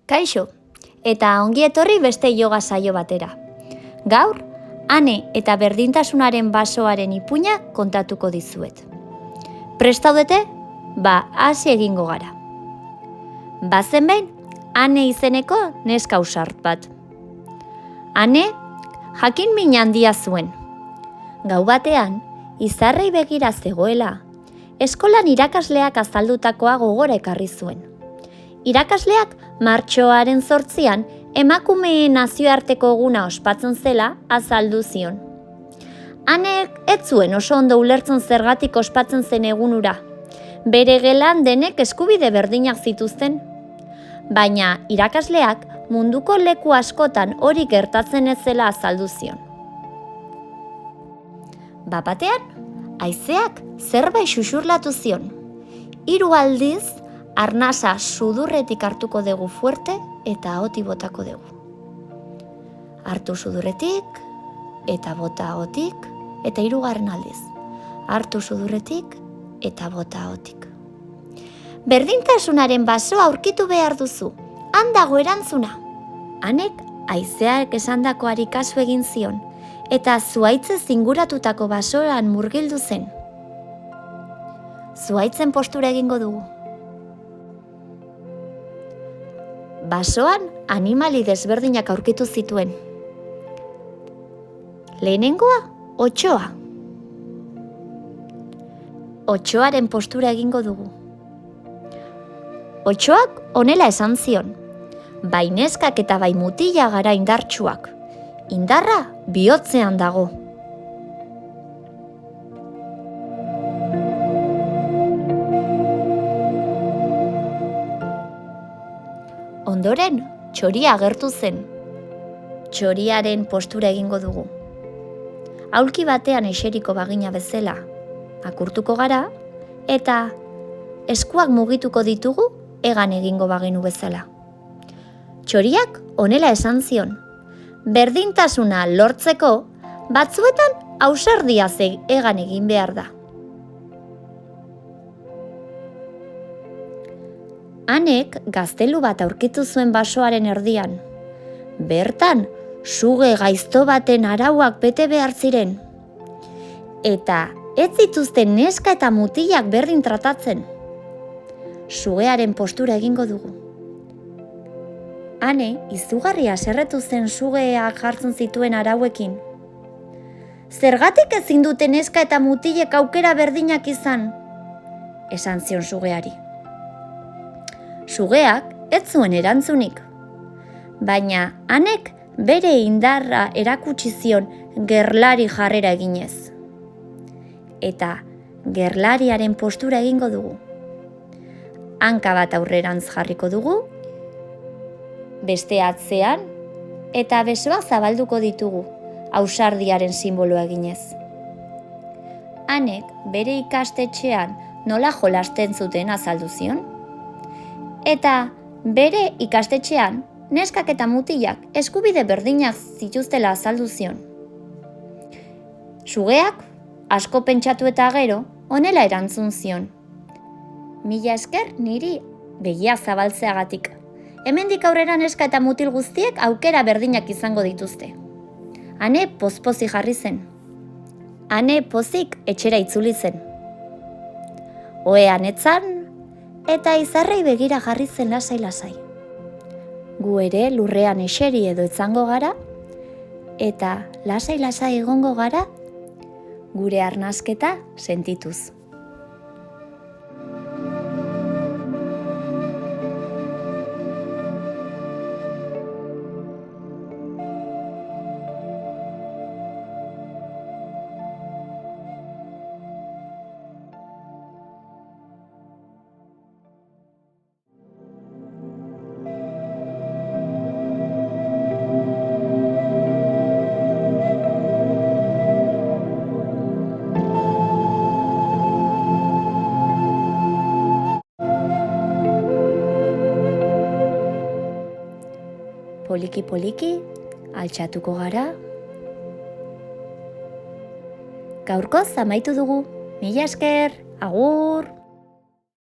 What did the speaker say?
Kaixo, eta ongi etorri beste yoga saio batera. Gaur, ane eta berdintasunaren basoaren ipuina kontatuko dizuet. Prestaudete? Hasi egingo gara. Bazen behin, ane izeneko neska ausart bat. Ane, jakin min handia zuen. Gau batean, izarrei begira zegoela, eskolan irakasleak azaldutakoa gogora ekarri zuen. Irakasleak martxoaren 8an emakumeen nazioarteko eguna ospatzen zela azaldu zion. Anek ez zuen oso ondo ulertzen zergatik ospatzen zen egunura. Bere gelan denek eskubide berdinak zituzten. Baina irakasleak munduko leku askotan hori gertatzen ez zela azaldu zion. Bapatean, haizeak zerbait xuxurlatu zion. 3 aldiz, arnasa sudurretik hartuko dugu fuerte eta ahotik botako dugu. Hartu sudurretik eta bota ahotik eta 3. aldiz. Hartu sudurretik eta bota ahotik. Berdintasunaren basoa aurkitu behar duzu. Han dago erantzuna. Anek haizeak esandakoari kasu egin zion eta zuhaitzez inguratutako basoan murgildu zen. Zuhaitzen postura egingo dugu. Basoan animali desberdinak aurkitu zituen. Lehenengoa, otsoa. Otsoaren postura egingo dugu. Otsoak honela esan zion. Bai neskak eta bai mutila gara indartsuak. Indarra bihotzean dago. Ondoren, txoria agertu zen. Txoriaren postura egingo dugu. Aulki batean eseriko bagina bezala, akurtuko gara, eta eskuak mugituko ditugu hegan egingo bagenu bezala. Txoriak honela esan zion. Berdintasuna lortzeko, batzuetan ausardia hegan egin behar da. Anek gaztelu bat aurkitu zuen basoaren erdian. Bertan, suge gaizto baten arauak bete behar ziren. Eta ez zituzten neska eta mutilak berdin tratatzen. Sugearen postura egingo dugu. Ane, izugarria haserretu zen sugeak jartzen zituen arauekin. Zergatik ezin dute neska eta mutilek aukera berdinak izan? Esan zion sugeari. Sugeak ez zuen erantzunik. Baina Anek bere indarra erakutsi zion gerlari jarrera eginez. Eta gerlariaren postura egingo dugu. Hanka bat aurrerantz jarriko dugu, beste atzean, eta besoak zabalduko ditugu, ausardiaren sinboloa eginez. Anek bere ikastetxean nola jolasten zuten azaldu zion, eta bere ikastetxean neskak eta mutilak eskubide berdinak zituztela azaldu zion. Sugeak, asko pentsatu eta gero, honela erantzun zion. Mila esker niri begia zabaltzeagatik. Hemendik aurrera neska eta mutil guztiek aukera berdinak izango dituzte. Ane pozpozi jarri zen. Ane pozik etxera itzuli zen. Ohean etzan eta izarrei begira jarri zen lasai-lasai. Gu ere lurrean eseri edo etzango gara, eta lasai-lasai egongo gara, gure arnasketa sentituz. Poliki-poliki, altxatuko gara. Gaurkoz amaitu dugu. Mila esker, agur!